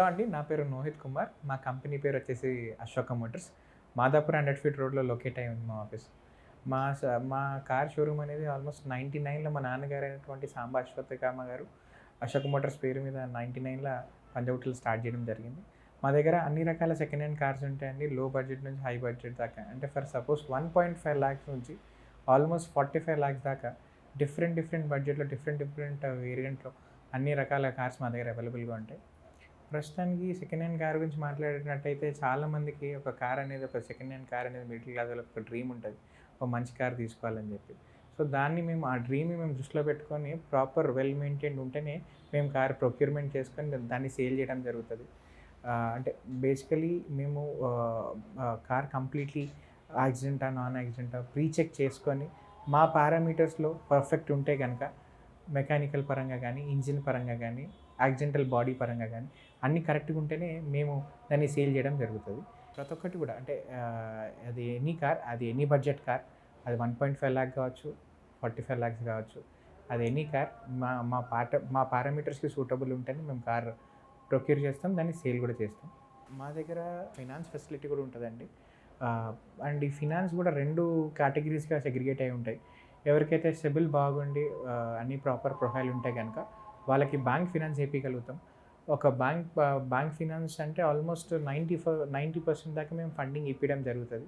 అండి. నా పేరు మోహిత్ కుమార్. మా కంపెనీ పేరు వచ్చేసి అశోక మోటార్స్. మాదాపూర్ 100 ఫీట్ రోడ్‌లో లొకేట్ అయి ఉంది మా ఆఫీస్. మా స మా కార్ షోరూమ్ అనేది ఆల్మోస్ట్ 99లో మా నాన్నగారైనటువంటి సాంబ అశ్వత్థామ గారు అశోక్ మోటార్స్ పేరు మీద 99ల పంజాగుట్టలో స్టార్ట్ చేయడం జరిగింది. మా దగ్గర అన్ని రకాల సెకండ్ హ్యాండ్ కార్స్ ఉంటాయండి. లో బడ్జెట్ నుంచి హై బడ్జెట్ దాకా. అంటే ఫర్ సపోజ్ 1.5 లాక్స్ నుంచి ఆల్మోస్ట్ 45 లాక్స్ దాకా డిఫరెంట్ బడ్జెట్‌లో డిఫరెంట్ వేరియంట్‌లో అన్ని రకాల కార్స్ మా దగ్గర అవైలబుల్‌గా ఉంటాయి. ప్రస్తుతానికి సెకండ్ హ్యాండ్ కార్ గురించి మాట్లాడినట్టయితే చాలామందికి ఒక కార్ అనేది ఒక సెకండ్ హ్యాండ్ కార్ అనేది మిడిల్ క్లాస్ వాళ్ళకి ఒక డ్రీమ్ ఉంటుంది. ఒక మంచి కార్ తీసుకోవాలని చెప్పి. సో దాన్ని ఆ డ్రీమ్‌ని మేము దృష్టిలో పెట్టుకొని ప్రాపర్ వెల్ మెయింటైన్డ్ ఉంటేనే మేము కార్ ప్రొక్యూర్‌మెంట్ చేసుకొని దాన్ని సేల్ చేయడం జరుగుతుంది. అంటే బేసికలీ మేము కార్ కంప్లీట్లీ యాక్సిడెంటా, నాన్ యాక్సిడెంటా ప్రీ చెక్ చేసుకొని మా పారామీటర్స్‌లో పర్ఫెక్ట్ ఉంటే కనుక మెకానికల్ పరంగా కానీ, ఇంజిన్ పరంగా కానీ, యాక్సిడెంటల్ బాడీ పరంగా కానీ అన్నీ కరెక్ట్గా ఉంటేనే మేము దాన్ని సేల్ చేయడం జరుగుతుంది. ప్రతి ఒక్కటి కూడా అంటే అది ఎనీ కార్, అది ఎనీ బడ్జెట్ కార్, అది 1.5 లాక్ కావచ్చు, 45 లాక్స్ కావచ్చు, అది ఎనీ కార్ మా పారామీటర్స్కి సూటబుల్ ఉంటేనే మేము కార్ ప్రొక్యూర్ చేస్తాం, దాన్ని సేల్ కూడా చేస్తాం. మా దగ్గర ఫైనాన్స్ ఫెసిలిటీ కూడా ఉంటుందండి. అండ్ ఈ ఫినాన్స్ కూడా 2 కేటగిరీస్గా సెగ్రిగేట్ అయి ఉంటాయి. ఎవరికైతే సిబిల్ బాగుండి అన్ని ప్రాపర్ ప్రొఫైల్ ఉంటే కనుక వాళ్ళకి బ్యాంక్ ఫినాన్స్ వేయగలుగుతాం. ఒక బ్యాంక్ ఫినాన్స్ అంటే ఆల్మోస్ట్ 90% దాకా మేము ఫండింగ్ ఇప్పించడం జరుగుతుంది.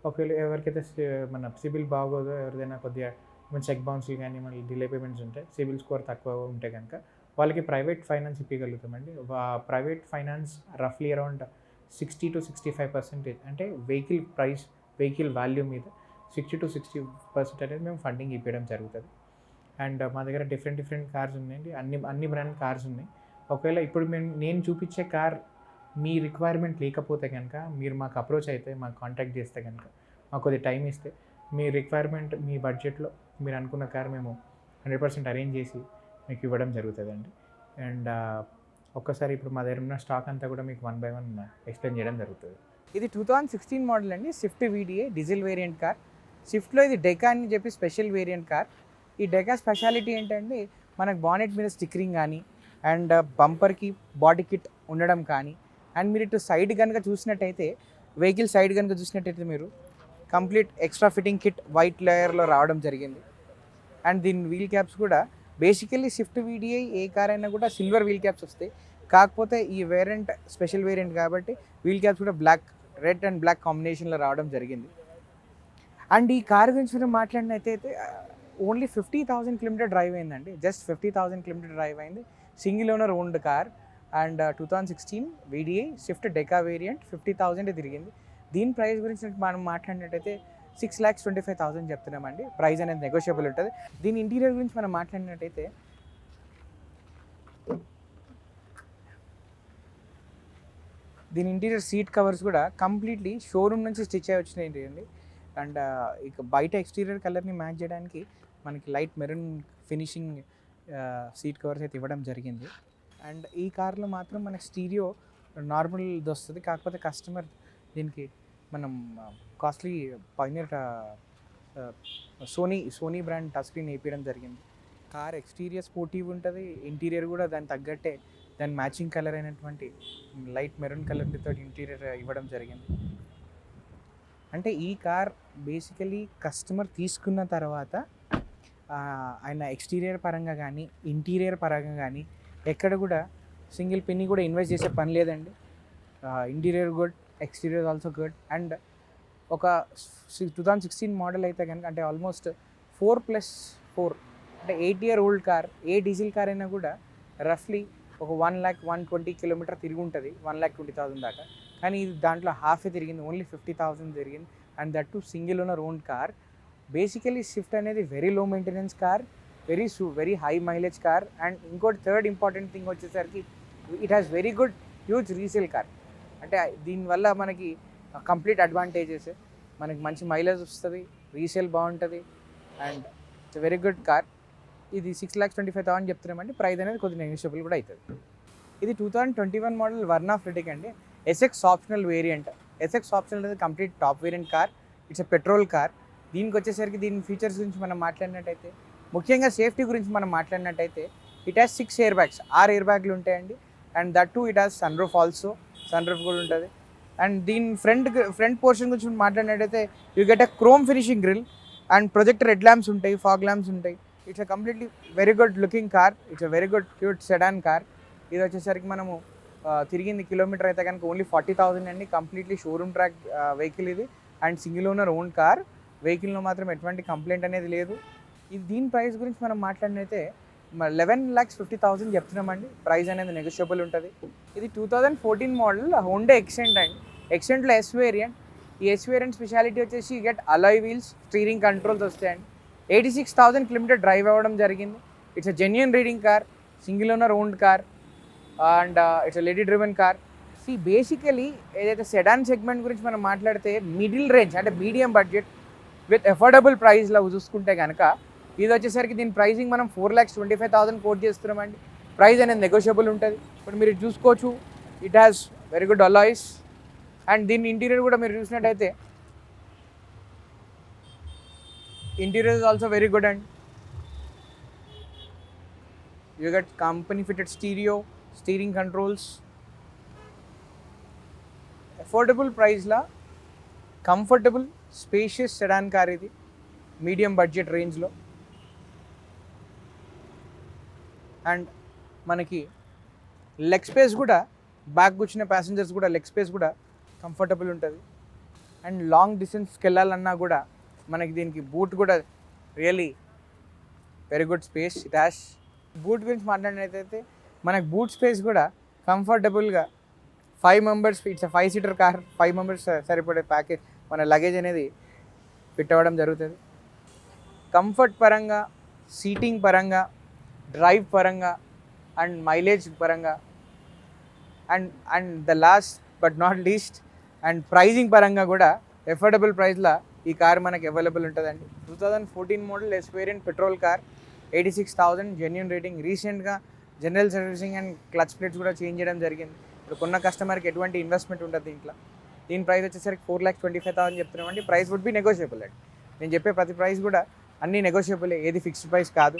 ఒకవేళ ఎవరికైతే మన సిబిల్ బాగోదో, ఎవరిదైనా కొద్దిగా చెక్ బౌన్స్లు కానీ మళ్ళీ డిలే పేమెంట్స్ ఉంటాయి, సిబిల్ స్కోర్ తక్కువ ఉంటే కనుక వాళ్ళకి ప్రైవేట్ ఫైనాన్స్ ఇప్పించగలుగుతామండి. ప్రైవేట్ ఫైనాన్స్ రఫ్లీ అరౌండ్ 60-65% అంటే వెహికల్ వాల్యూ మీద 60-60% అనేది మేము ఫండింగ్ ఇప్పించడం జరుగుతుంది. అండ్ మా దగ్గర డిఫరెంట్ కార్స్ ఉన్నాయండి. అన్ని బ్రాండ్ కార్స్ ఉన్నాయి. ఒకవేళ ఇప్పుడు నేను చూపించే కార్ మీ రిక్వైర్మెంట్ లేకపోతే కనుక మీరు మాకు అప్రోచ్ అయితే, మాకు కాంటాక్ట్ చేస్తే కనుక, మాకు కొద్దిగా టైం ఇస్తే మీ రిక్వైర్మెంట్ మీ బడ్జెట్లో మీరు అనుకున్న కార్ మేము 100% అరేంజ్ చేసి మీకు ఇవ్వడం జరుగుతుందండి. అండ్ ఒక్కసారి ఇప్పుడు మా దగ్గర ఉన్న స్టాక్ అంతా కూడా మీకు 1 by 1 ఎక్స్ప్లెయిన్ చేయడం జరుగుతుంది. ఇది 2016 మోడల్ అండి. Swift VDA diesel variant car. స్విఫ్ట్లో ఇది డెకా అని చెప్పి స్పెషల్ వేరియంట్ కార్. ఈ డెకా స్పెషాలిటీ ఏంటంటే మనకు బానెట్ మీద స్టిక్కరింగ్ కానీ అండ్ బంపర్కి బాడీ కిట్ ఉండడం కానీ, అండ్ మీరు ఇటు సైడ్ కనుక చూసినట్టయితే, వెహికల్ సైడ్ కనుక చూసినట్టయితే మీరు complete extra fitting kit white లేయర్లో రావడం జరిగింది. అండ్ దీని వీల్ క్యాప్స్ కూడా బేసికల్లీ స్విఫ్ట్ VDA ఏ కార్ అయినా కూడా సిల్వర్ వీల్ క్యాప్స్ వస్తాయి. కాకపోతే ఈ వేరియంట్ స్పెషల్ వేరియంట్ కాబట్టి వీల్ క్యాప్స్ కూడా రెడ్ అండ్ బ్లాక్ కాంబినేషన్లో రావడం జరిగింది. అండ్ ఈ కార్ గురించి మనం మాట్లాడినట్టయితే ఓన్లీ 50,000 కిలోమీటర్ డ్రైవ్ అయిందండి. జస్ట్ 50,000 కిలోమీటర్ డ్రైవ్ అయింది. Single owner owned car. And 2016 VDA Swift డెకా variant 50,000 తిరిగింది. దీని ప్రైస్ గురించి మనం మాట్లాడినట్టయితే 6,25,000 చెప్తున్నామండి. ప్రైస్ అనేది నెగోషియబుల్ ఉంటుంది. దీని ఇంటీరియర్ గురించి మనం మాట్లాడినట్టయితే దీని ఇంటీరియర్ సీట్ కవర్స్ కూడా కంప్లీట్లీ షోరూమ్ నుంచి స్టిచ్ అయ్యి వచ్చినాయి అండి. అండ్ ఇక బయట ఎక్స్టీరియర్ కలర్ని మ్యాచ్ చేయడానికి మనకి light maroon finishing seat covers అయితే ఇవ్వడం జరిగింది. అండ్ ఈ కార్లో మాత్రం మనకి స్టీరియో నార్మల్ది వస్తుంది. కాకపోతే కస్టమర్ దీనికి మనం costly పైనర్ Sony brand touch screen వేయించడం జరిగింది. కార్ ఎక్స్టీరియర్ స్పోర్టివ్ ఉంటుంది, ఇంటీరియర్ కూడా దానికి తగ్గట్టే దాని మ్యాచింగ్ కలర్ అయినటువంటి లైట్ మెరూన్ కలర్తో ఇంటీరియర్ ఇవ్వడం జరిగింది. అంటే ఈ కార్ బేసికలీ కస్టమర్ తీసుకున్న తర్వాత ఆయన ఎక్స్టీరియర్ పరంగా కానీ ఇంటీరియర్ పరంగా కానీ ఎక్కడ కూడా సింగిల్ పెన్నీ కూడా ఇన్వెస్ట్ చేసే పని లేదండి. Interior good, exterior also good. And ఒక 2016 మోడల్ అయితే కనుక అంటే ఆల్మోస్ట్ 4+4 అంటే 8 year old కార్, ఏ డీజిల్ కార్ అయినా కూడా రఫ్లీ ఒక 1,120 కిలోమీటర్ తిరిగి ఉంటుంది, 1,20,000 దాకా. కానీ ఇది దాంట్లో హాఫే తిరిగింది, ఓన్లీ 50,000 తిరిగింది. And that to single owner own car. Basically Swift అనేది very low maintenance car, very high mileage car. And ఇంకోటి థర్డ్ ఇంపార్టెంట్ థింగ్ వచ్చేసరికి it has very good huge resale car. అంటే దీనివల్ల మనకి కంప్లీట్ అడ్వాంటేజెస్, మనకి మంచి mileage వస్తుంది, resale బాగుంటుంది. And it's very good car. ఇది 6,25,000 చెప్తున్నామండి. ప్రైస్ అనేది కొద్దిగా నెగోషియబుల్ కూడా అవుతుంది. ఇది 2021 మోడల్ వర్నా ఫ్రిటిక్ అండి. SX optional variant. SX optional అనేది complete top variant car. It's a petrol car. దీనికి వచ్చేసరికి దీని ఫీచర్స్ గురించి మనం మాట్లాడినట్టయితే, ముఖ్యంగా సేఫ్టీ గురించి మనం మాట్లాడినట్టయితే, it has 6 airbags, 6 air బ్యాగ్లు ఉంటాయండి. And that to it has sunroof also, sunroof కూడా ఉంటుంది. అండ్ దీని ఫ్రంట్ పోర్షన్ గురించి మాట్లాడినట్టయితే you get a chrome finishing grill and projector headlamps ఉంటాయి, ఫాగ్ ల్యాంప్స్ ఉంటాయి. It's a completely very good looking car, it's a very good cute sedan car. ఇది వచ్చేసరికి మనము తిరిగింది కిలోమీటర్ అయితే కనుక ఓన్లీ 40,000 అండి. కంప్లీట్లీ షోరూమ్ ట్రాక్ వెహికల్ ఇది and single owner own car. వెహికల్లో మాత్రం ఎటువంటి కంప్లైంట్ అనేది లేదు. ఇది దీని ప్రైస్ గురించి మనం మాట్లాడినైతే 11,50,000 చెప్తున్నామండి. ప్రైస్ అనేది నెగోషియబుల్ ఉంటుంది. ఇది 2014 మోడల్ హోండా ఎక్సెంట్ అండి. ఎక్సెంట్లో ఎస్ వేరియంట్. ఈ ఎస్ వేరియంట్ స్పెషాలిటీ వచ్చేసి get alloy wheels, steering controls వస్తాయండి. 86,000 కిలోమీటర్ డ్రైవ్ అవ్వడం జరిగింది. It's a genuine reading car, single owner owned car and it's a lady driven car. Basically ఏదైతే sedan segment గురించి మనం మాట్లాడితే మిడిల్ రేంజ్ అంటే మీడియం బడ్జెట్ విత్ అఫోర్డబుల్ ప్రైస్లో చూసుకుంటే కనుక ఇది వచ్చేసరికి దీని ప్రైసింగ్ మనం 4,25,000 కోట్ చేస్తున్నామండి. ప్రైస్ అనేది నెగోషియబుల్ ఉంటుంది. ఇప్పుడు మీరు చూసుకోవచ్చు, it has very good alloys and దీని ఇంటీరియర్ కూడా మీరు చూసినట్టయితే interior is also very good and you get company fitted stereo, steering controls. Affordable ప్రైస్లో కంఫర్టబుల్ స్పేషియస్ సెడాన్ కార్ ఇది మీడియం బడ్జెట్ రేంజ్లో. అండ్ మనకి లెగ్ స్పేస్ కూడా బ్యాక్ కూర్చునే ప్యాసింజర్స్ కూడా లెగ్ స్పేస్ కూడా కంఫర్టబుల్ ఉంటుంది. అండ్ లాంగ్ డిస్టెన్స్కి వెళ్ళాలన్నా కూడా మనకి దీనికి బూట్ కూడా really very good space it has. Boot గురించి మాట్లాడినట్టయితే మనకి బూట్ స్పేస్ కూడా కంఫర్టబుల్గా 5 members, it's 5 seater car, 5 members సరిపడే ప్యాకేజ్ మన లగేజ్ అనేది ఫిట్ అవ్వడం జరుగుతుంది. కంఫర్ట్ పరంగా, సీటింగ్ పరంగా, డ్రైవ్ పరంగా అండ్ మైలేజ్ పరంగా and the last but not least and pricing పరంగా కూడా ఎఫోర్డబుల్ ప్రైస్లో ఈ కార్ మనకి అవైలబుల్ ఉంటుందండి. 2014 model S variant petrol car, 86,000 genuine rating. రీసెంట్గా general servicing and clutch plates కూడా చేంజ్ చేయడం జరిగింది. ఇప్పుడు కొన్న కస్టమర్కి ఎటువంటి ఇన్వెస్ట్మెంట్ ఉంటుంది దీంట్లో. దీని ప్రైస్ వచ్చేసరికి 4,25,000 చెప్తున్నామండి. ప్రైస్ వుడ్ బి నెగోషియబుల్ అండి. నేను చెప్పే ప్రతి ప్రైస్ కూడా అన్నీ నెగోషియబుల్, ఏది ఫిక్స్డ్ ప్రైస్ కాదు.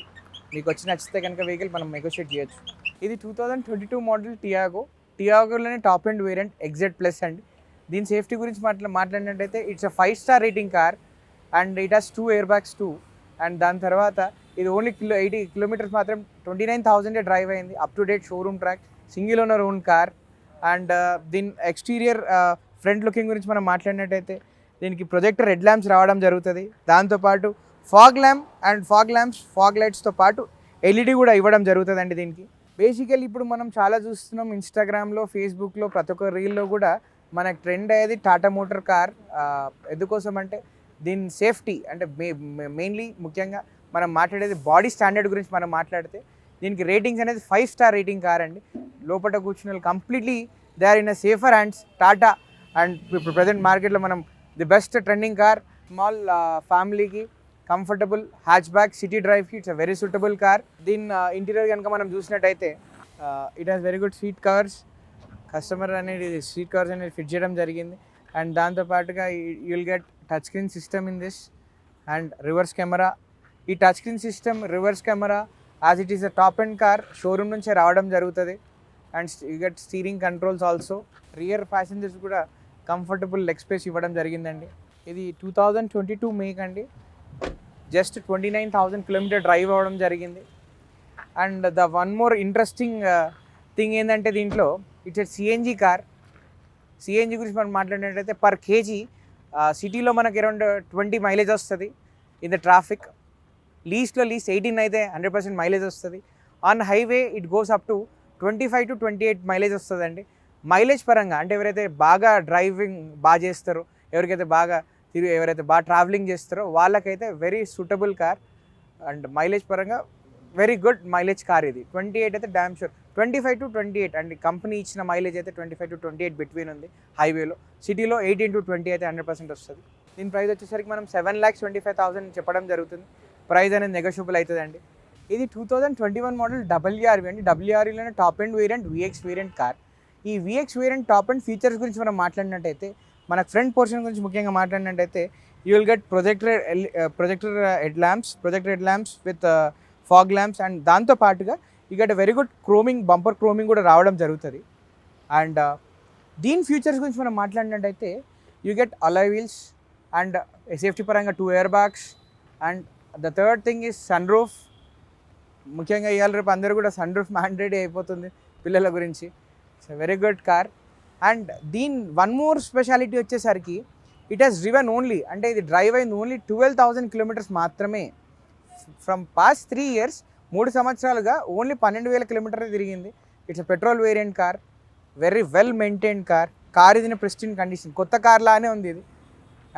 మీకు వచ్చి నచ్చితే కనుక వెహికల్ మనం నెగోషియేట్ చేయొచ్చు. ఇది 2022 మోడల్ టియాగోలోనే top end variant XZ plus అండి. దీని సేఫ్టీ గురించి మాట్లాడినట్టయితే it's a five star rating car and it has 2 airbags too. అండ్ దాని తర్వాత ఇది ఓన్లీ 80 కిలోమీటర్స్ మాత్రం 29,000 డ్రైవ్ అయింది. Up to date showroom track, single owner own car. And దీని ఎక్స్టీరియర్ ఫ్రంట్ లుకింగ్ గురించి మనం మాట్లాడినట్టయితే దీనికి ప్రొజెక్టర్ హెడ్ ల్యాంప్స్ రావడం జరుగుతుంది. దాంతోపాటు ఫాగ్ ల్యాంప్స్, ఫాగ్ లైట్స్తో పాటు ఎల్ఈడి కూడా ఇవ్వడం జరుగుతుందండి దీనికి. బేసికల్లీ ఇప్పుడు మనం చాలా చూస్తున్నాం ఇన్స్టాగ్రామ్లో, ఫేస్బుక్లో, ప్రతి ఒక్క రీల్లో కూడా మనకు ట్రెండ్ అయ్యేది టాటా మోటార్ కార్. ఎందుకోసం అంటే దీని సేఫ్టీ అంటే మెయిన్లీ ముఖ్యంగా మనం మాట్లాడేది బాడీ స్టాండర్డ్ గురించి మనం మాట్లాడితే దీనికి రేటింగ్స్ అనేది 5-స్టార్ రేటింగ్ కార్ అండి. లోపల కూర్చున్న వాళ్ళు completely they are in a safer hands Tata. And ఇప్పుడు ప్రజెంట్ మార్కెట్లో మనం the best trending car. Small ఫ్యామిలీకి కంఫర్టబుల్ హ్యాచ్ బ్యాక్ సిటీ డ్రైవ్కి it's a very suitable car. దీని ఇంటీరియర్ కనుక మనం చూసినట్టయితే it has very good seat covers. Customer అనేది సీట్ కవర్స్ అనేది ఫిట్ చేయడం జరిగింది. అండ్ దాంతోపాటుగా you will get touch screen system in this and reverse camera. ఈ touch screen system, reverse camera as it is a top end car showroom నుంచే రావడం జరుగుతుంది. And you get steering controls also. Rear passengers కూడా comfortable leg space ఇవ్వడం జరిగిందండి. ఇది 2022 make అండి. Just 29,000 kilometre drive అవ్వడం జరిగింది. And the one more interesting thing ఏంటంటే దీంట్లో ఇట్స్ సిఎన్జీ కార్. సిఎన్జీ గురించి మనం మాట్లాడినట్టయితే పర్ కేజీ సిటీలో మనకి అరౌండ్ 20 మైలేజ్ వస్తుంది. ఇన్ ద ట్రాఫిక్ లీస్ట్ 18 అయితే 100% మైలేజ్ వస్తుంది. On highway it goes up to 25 to 28 mileage వస్తుందండి. మైలేజ్ పరంగా అంటే ఎవరైతే బాగా డ్రైవింగ్ బాగా చేస్తారో, ఎవరైతే బాగా ట్రావెలింగ్ చేస్తారో వాళ్ళకైతే very suitable car. And mileage పరంగా వెరీ గుడ్ మైలేజ్ కార్ ఇది. 28 అయితే damn sure, 25 to 28 and company ఇచ్చిన మైలేజ్ అయితే 25 to 28 బిట్వీన్ ఉంది హైవేలో. సిటీలో 18 to 20 అయితే 100% వస్తుంది. దీని ప్రైస్ వచ్చేసరికి మనం 7,25,000 చెప్పడం జరుగుతుంది. ప్రైస్ అనేది నెగోషియబుల్ అవుతుందండి. ఇది 2021 మోడల్ WRV అండి. WRVలోనే top end variant VX variant car. ఈ VX variant top end features గురించి మనం మాట్లాడినట్టయితే మనకు ఫ్రంట్ పోర్షన్ గురించి ముఖ్యంగా మాట్లాడినట్టయితే you will get projector headlamps with fog lamps. And దాంతోపాటుగా you get very good chroming, bumper chroming కూడా రావడం జరుగుతుంది. అండ్ దీని ఫీచర్స్ గురించి మనం మాట్లాడినట్టయితే you get alloy wheels and safety పరంగా 2 airbags. And the third thing is sun roof. ముఖ్యంగా ఇవాళ రేపు అందరూ కూడా సన్ రూఫ్ మ్యాండేట్ అయిపోతుంది పిల్లల గురించి. It's very good car. And దీని వన్ మోర్ స్పెషాలిటీ వచ్చేసరికి ఇట్ హాస్ డ్రివెన్ ఓన్లీ, అంటే ఇది డ్రైవ్ అయింది ఓన్లీ 12,000 కిలోమీటర్స్ మాత్రమే. ఫ్రమ్ పాస్ట్ 3 years 3 సంవత్సరాలుగా ఓన్లీ 12,000 కిలోమీటర్లు తిరిగింది. It's petrol variant car, very well maintained car. Car ఇది ప్రెస్టీజ్ కండిషన్, కొత్త కార్ లానే ఉంది ఇది.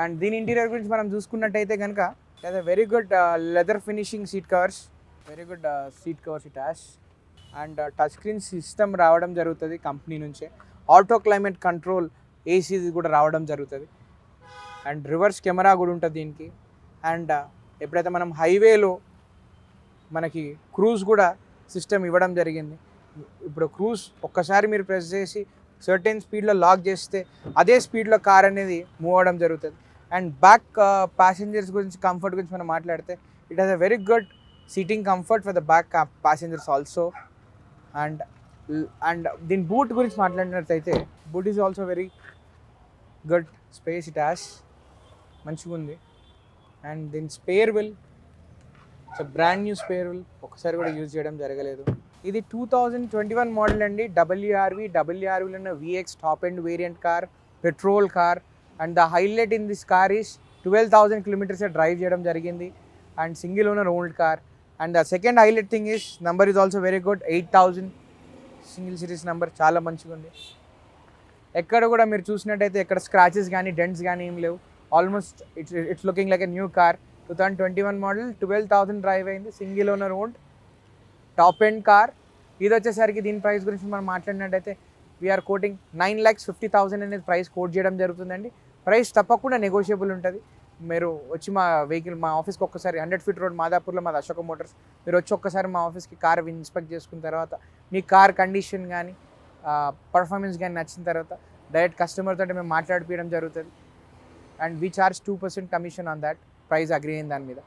అండ్ దీని ఇంటీరియర్ గురించి మనం చూసుకున్నట్టయితే కనుక it has a very good leather finishing seat covers, very good seat covers it has. And touch screen system రావడం జరుగుతుంది కంపెనీ నుంచే. ఆటో క్లైమేట్ కంట్రోల్ ఏసీ కూడా రావడం జరుగుతుంది. అండ్ రివర్స్ కెమెరా కూడా ఉంటుంది దీనికి. అండ్ ఎప్పుడైతే మనం హైవేలో మనకి క్రూజ్ కూడా సిస్టమ్ ఇవ్వడం జరిగింది. ఇప్పుడు క్రూజ్ ఒక్కసారి మీరు ప్రెస్ చేసి సర్టెన్ స్పీడ్లో లాక్ చేస్తే అదే స్పీడ్లో కార్ అనేది మూవ్ అవ్వడం జరుగుతుంది. అండ్ బ్యాక్ ప్యాసింజర్స్ గురించి, కంఫర్ట్ గురించి మనం మాట్లాడితే it has a very good seating comfort for the back passengers also. And దీని బూట్ గురించి మాట్లాడినట్లయితే boot is also very good space it has, మంచిగా ఉంది. అండ్ దీని spare wheel, it's brand new spare wheel, ఒకసారి కూడా యూజ్ చేయడం జరగలేదు. ఇది 2021 మోడల్ అండి. డబ్ల్యూఆర్వీలో VX top end variant car, petrol car. And the highlight in this car is 12,000 kilometres drive చేయడం జరిగింది. And single owner old car. And the second highlight thing is number is also very good, 8,000 single series number, చాలా మంచిగా ఉంది. ఎక్కడ కూడా మీరు చూసినట్టయితే ఎక్కడ స్క్రాచెస్ కానీ డెంట్స్ కానీ ఏం లేవు. Almost it's looking like a new car. 2021 model, 12,000 drive అయింది, single owner owned, top end car. ఇది వచ్చేసరికి దీని ప్రైస్ గురించి మనం మాట్లాడినట్టయితే వీఆర్ కోటింగ్ 9,50,000 అనేది ప్రైస్ కోట్ చేయడం జరుగుతుందండి. ప్రైస్ తప్పకుండా నెగోషియబుల్ ఉంటుంది. మీరు వచ్చి మా వెహికల్, మా ఆఫీస్కి ఒక్కసారి 100 feet రోడ్ మాదాపూర్లో మాది అశోక మోటార్స్, మీరు వచ్చి ఒక్కసారి మా ఆఫీస్కి కార్ ఇన్స్పెక్ట్ చేసుకున్న తర్వాత మీ కార్ కండిషన్ కానీ పర్ఫార్మెన్స్ కానీ నచ్చిన తర్వాత డైరెక్ట్ కస్టమర్తో మేము మాట్లాడిపించడం జరుగుతుంది. And we charge 2% commission on that price agree అయిన దాని మీద.